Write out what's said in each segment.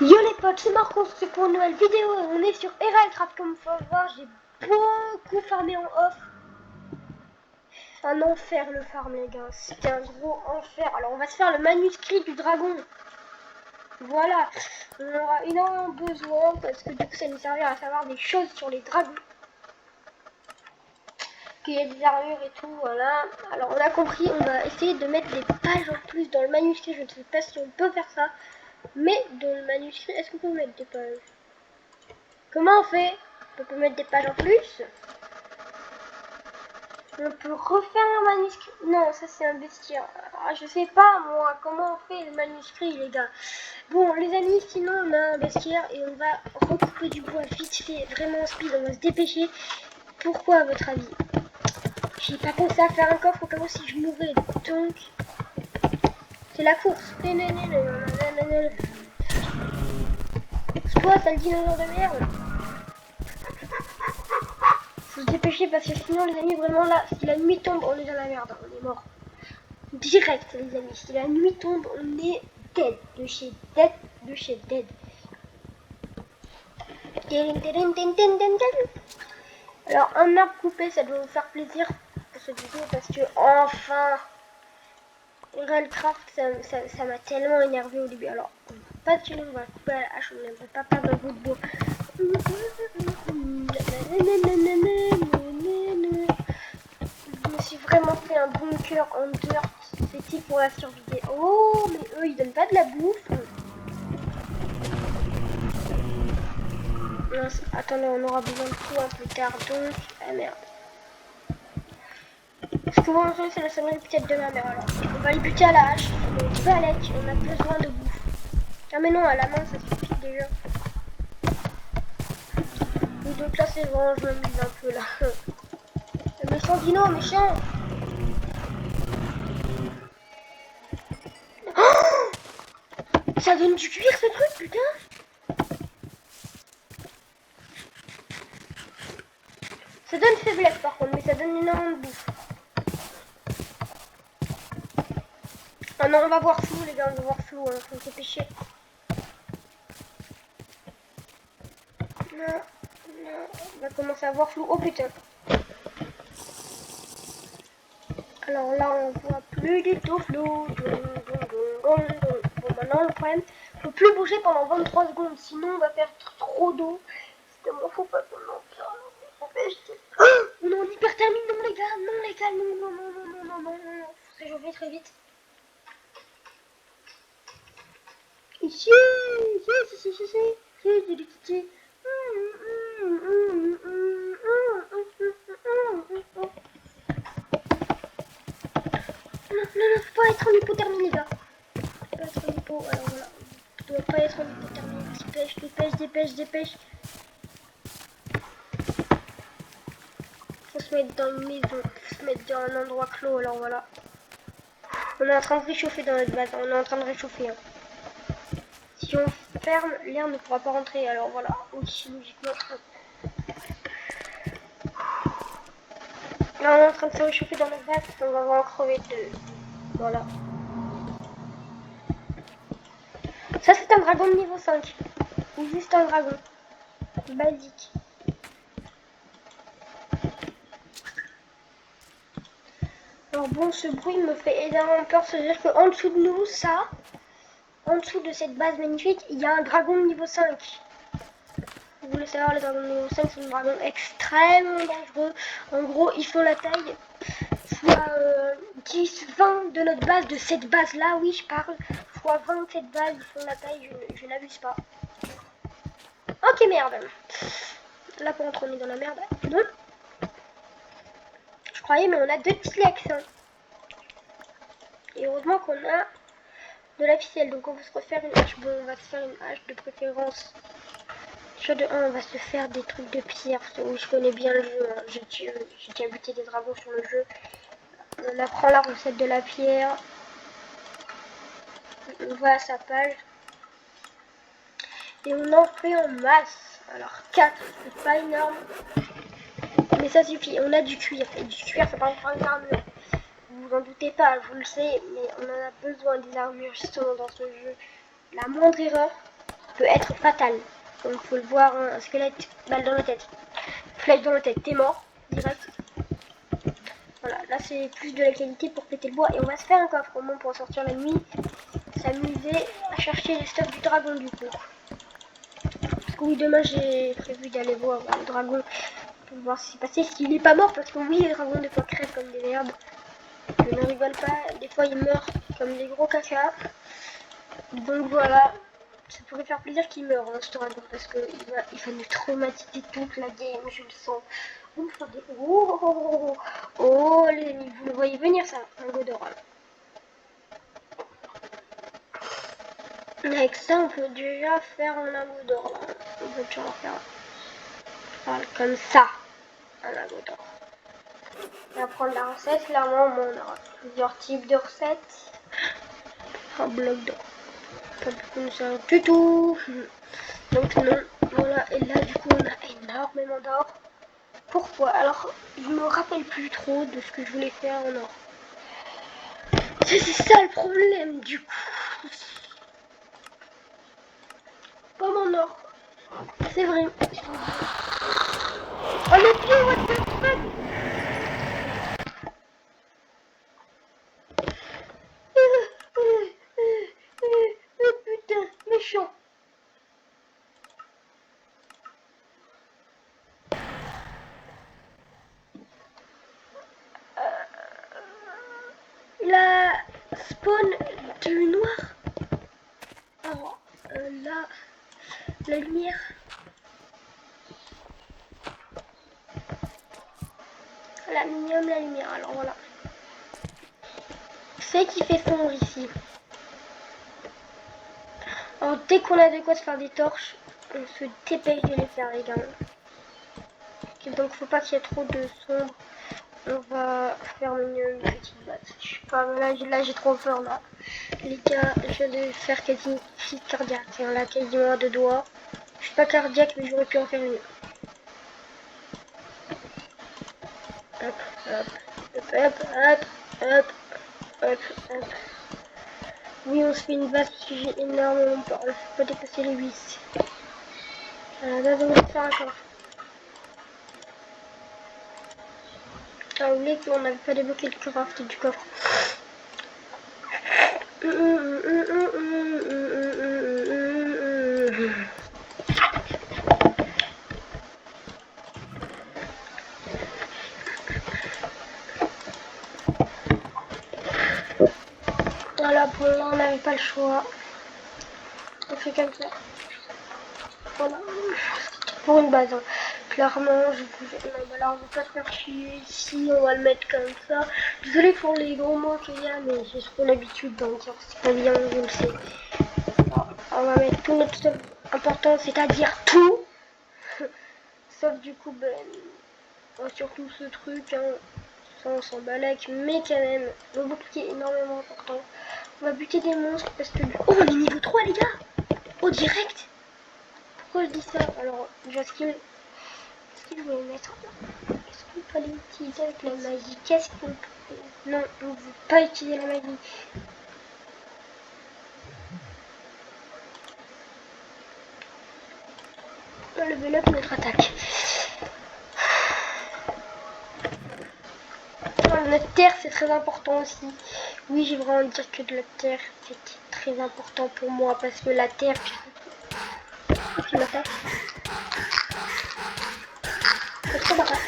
Yo les potes, c'est Marcos, c'est pour une nouvelle vidéo et on est sur Heraldcraft. Comme vous pouvez voir, j'ai beaucoup farmé en off. Un enfer le farm les gars, c'était un gros enfer. Alors on va se faire le manuscrit du dragon. Voilà, on aura énormément besoin parce que du coup ça nous servira à savoir des choses sur les dragons. Qu'il y a des armures et tout, voilà. Alors on a compris, on va essayer de mettre des pages en plus dans le manuscrit. Je ne sais pas si on peut faire ça. Mais dans le manuscrit, est-ce qu'on peut mettre des pages? Comment on fait? On peut mettre des pages en plus. On peut refaire un manuscrit. Non, ça c'est un bestiaire. Ah, je sais pas moi comment on fait le manuscrit les gars. Bon les amis, sinon on a un bestiaire et on va recouper du bois vite fait, vraiment speed, on va se dépêcher. Pourquoi à votre avis? J'ai pas pensé à faire un coffre au cas où si je mourais. Donc c'est la course. C'est toi sale dinosaure de merde. Faut se dépêcher parce que sinon les amis vraiment là, si la nuit tombe on est dans la merde, on est mort. Direct les amis, si la nuit tombe on est dead, de chez dead, de chez dead. Alors un arbre coupé ça doit vous faire plaisir pour cette vidéo parce que enfin Heraldcraft ça m'a tellement énervé au début. Alors pas de on va couper à la hache, on ne va pas perdre un bout de bois. Je me suis vraiment fait un bunker en dirt. C'était pour la survie. Oh, mais eux, ils donnent pas de la bouffe. Non, attendez, on aura besoin de tout un peu tard. Donc, ah merde. Ce que vous mangez, c'est la sonnerie peut-être de ma mère. Alors, on va les buter à la hache. On va avec, on a besoin de bouffe. Ah, mais non, à la main, ça suffit déjà. Et donc là, c'est bon, je m'amuse un peu là. Le méchant dino, méchant. Oh, ça donne du cuir ce truc, putain. Ça donne faiblesse par contre, mais ça donne énormément de bouffe. Ah non, on va voir flou les gars, on va voir flou, hein, faut se dépêcher. Non, non, on va commencer à voir flou. Oh putain. Alors là, on voit plus du tout flou. Bon, maintenant, le problème, faut plus bouger pendant 23 secondes, sinon on va perdre trop d'eau. Évidemment, faut pas qu'on en perde. On est en hyperthermie, non les gars, non. Faut se réchauffer très vite. Ici, non, faut pas être en hypothermie les gars. Faut pas être en hypo, alors voilà. On doit pas être en hypothermie. Dépêche. Faut se mettre dans une maison, faut se mettre dans un endroit clos, alors voilà. On est en train de réchauffer dans notre base, on est en train de réchauffer. Hein. Si on ferme, l'air ne pourra pas rentrer, alors voilà. Oui, logiquement. Là, on est en train de se réchauffer dans notre base, on va avoir en crever deux. Voilà. Ça, c'est un dragon de niveau 5. Ou juste un dragon. Basique. Alors bon, ce bruit me fait énormément peur, c'est-à-dire qu'en dessous de nous, ça, en dessous de cette base magnifique, il y a un dragon de niveau 5. Vous voulez savoir, les dragons de niveau 5 sont des dragons extrêmement dangereux. En gros, ils font la taille fois 10, 20 de notre base, de cette base-là, oui, je parle. Fois 20 de cette base, ils font la taille, je n'abuse pas. Ok, merde. Là, pour entrer, on est dans la merde. Non. Je croyais, mais on a 2 petits lex. Hein. Et heureusement qu'on a de la ficelle. Donc, on va se refaire une hache. Bon, on va se faire une hache de préférence. Sur de 1, on va se faire des trucs de pierre. Oui, je connais bien le jeu. Hein. J'ai déjà buté des dragons sur le jeu. On apprend la recette de la pierre. On voit sa page. Et on en fait en masse. Alors 4, c'est pas énorme. Mais ça suffit, on a du cuir. Et du cuir, ça permet de faire une armure. Vous vous en doutez pas, vous le savez, mais on en a besoin des armures justement dans ce jeu. La moindre erreur, peut être fatale. Comme il faut le voir, un squelette, balle dans la tête, flèche dans la tête, t'es mort, direct. Voilà, là c'est plus de la qualité pour péter le bois. Et on va se faire un coffre au moins pour sortir la nuit. S'amuser à chercher les stuffs du dragon du coup. Parce que oui, demain j'ai prévu d'aller voir le dragon pour voir ce qui s'est passé. S'il est pas mort, parce que oui, les dragons des fois crèvent comme des merdes. Je ne rigole pas, des fois ils meurent comme des gros caca. Donc voilà, ça pourrait faire plaisir qu'il meure ce dragon parce qu'il va nous traumatiser toute la game, je le sens. Oh, oh, oh, oh, les amis, vous le voyez venir ça, un Godor. Avec ça, on peut déjà faire un lago d'or. On peut déjà en faire voilà, comme ça, un lago d'or. On va prendre la recette. Clairement, on aura plusieurs types de recettes. Un bloc d'or. Pas beaucoup de ça du tout. Donc non, voilà. Et là, du coup, on a énormément d'or. Pourquoi? Alors, je me rappelle plus trop de ce que je voulais faire en or. C'est ça le problème, du coup. Pas mon or. C'est vrai. Oh le dieu, what the fuck? Putain, méchant. La spawn du noir. Alors, là, la lumière. L'aluminium, la lumière. Alors voilà. C'est qui fait fondre ici. Alors dès qu'on a de quoi se faire des torches, on se dépêche de les faire les gars. Donc faut pas qu'il y ait trop de sombre. On va faire une petite base. Je sais pas, là j'ai trop peur là. Les gars, je viens de faire quasi une petite cardiaque. Hein, là quasiment à 2 doigts. Je suis pas cardiaque mais j'aurais pu en faire une. Hop, hop, hop, hop, hop, hop, hop, hop. Oui, on se fait une base parce que j'ai énormément peur. Il faut pas dépasser les 8. Là, on va faire un coffre. Ah, vous voulez qu'on n'avait pas débloqué le craft du coffre. Voilà, pour là, on n'avait pas le choix. On fait comme ça. Voilà. Pour une base. Hein. Clairement, je vous... Non, bah là, on va pas se faire chier ici. On va le mettre comme ça. Désolé pour les gros mots qu'il y a, mais j'ai trop l'habitude d'en dire. C'est pas bien, je le sais. Alors, on va mettre tout notre stuff important, c'est-à-dire tout. Sauf du coup, ben... surtout ce truc, hein. Ça on s'en balèque, mais quand même, le bouclier est énormément important. On va buter des monstres parce que... Oh, on est niveau 3 les gars. Oh, direct. Pourquoi je dis ça? Alors, déjà, ce qu'il je voulais mettre là. Est-ce qu'on peut l'utiliser avec la magie? Qu'est-ce qu'on peut... Non, on ne veut pas utiliser la magie. On va level up notre attaque. Notre terre, c'est très important aussi. Oui, j'ai vraiment dire que de la terre, c'était très important pour moi parce que la terre, tu m'attaques. C'est trop baraque.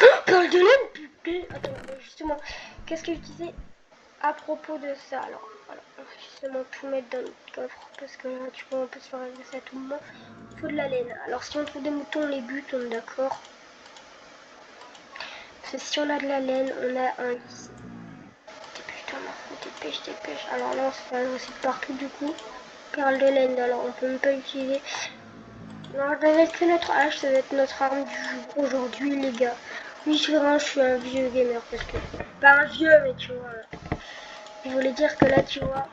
Oh, parle de laine, putain. Attends, justement, qu'est-ce que je disais à propos de ça? Alors, voilà, on va justement tout mettre dans notre coffre parce que là, tu vois, on peut se faire agresser à tout moment. Il faut de la laine. Alors, si on trouve des moutons, on les bute, on est d'accord. Parce que si on a de la laine, on a un lit. Dépêche. Alors là, on se fait agresser partout du coup. Perle de laine, alors on peut même pas utiliser. Alors, avec que notre hache, ça va être notre arme du jour aujourd'hui, les gars. Oui, c'est vrai, je suis un vieux gamer parce que. Pas un vieux, mais tu vois. Je voulais dire que là, tu vois.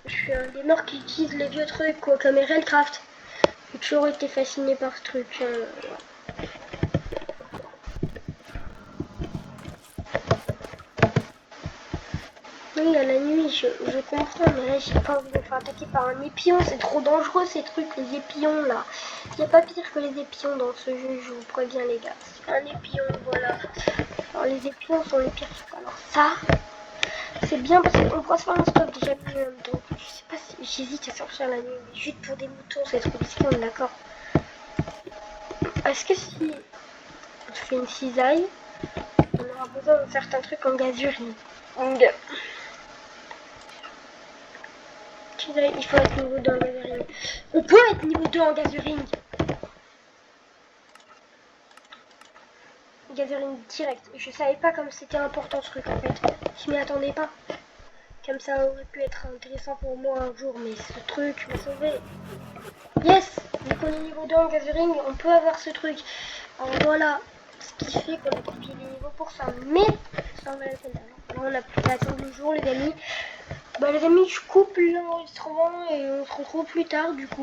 Je suis un gamer qui utilise les vieux trucs, quoi, comme Railcraft. J'ai toujours été fasciné par ce truc. Voilà. oui, à la nuit, je comprends, mais là, j'ai pas envie de me faire attaquer par un épion. C'est trop dangereux, ces trucs, les épillons, là. Il n'y a pas pire que les épillons dans ce jeu, je vous préviens, les gars. Un épion, voilà. Alors, les épillons sont les pires trucs. Alors, ça, c'est bien parce qu'on pourra se faire un stop déjà vu en même temps. Je sais pas si j'hésite à sortir la nuit, mais juste pour des moutons, c'est trop risqué, on est d'accord. Est-ce que si on fait une cisaille, on aura besoin de certains trucs en gazurine? Il faut être niveau 2 en gazurine. On peut être niveau 2 en gazurine. Gazurine direct. Je savais pas comme c'était important ce truc en fait. Je m'y attendais pas. Comme ça aurait pu être intéressant pour moi un jour, mais ce truc m'a sauvé. Yes! Vu qu'on est niveau 2 en gazurine, on peut avoir ce truc. Alors voilà, ce qui fait qu'on a pris les niveaux pour ça. Mais ça en va la peine. Alors on a pu attendre le jour, les amis. Bah les amis, je coupe l'enregistrement et on se retrouve plus tard du coup.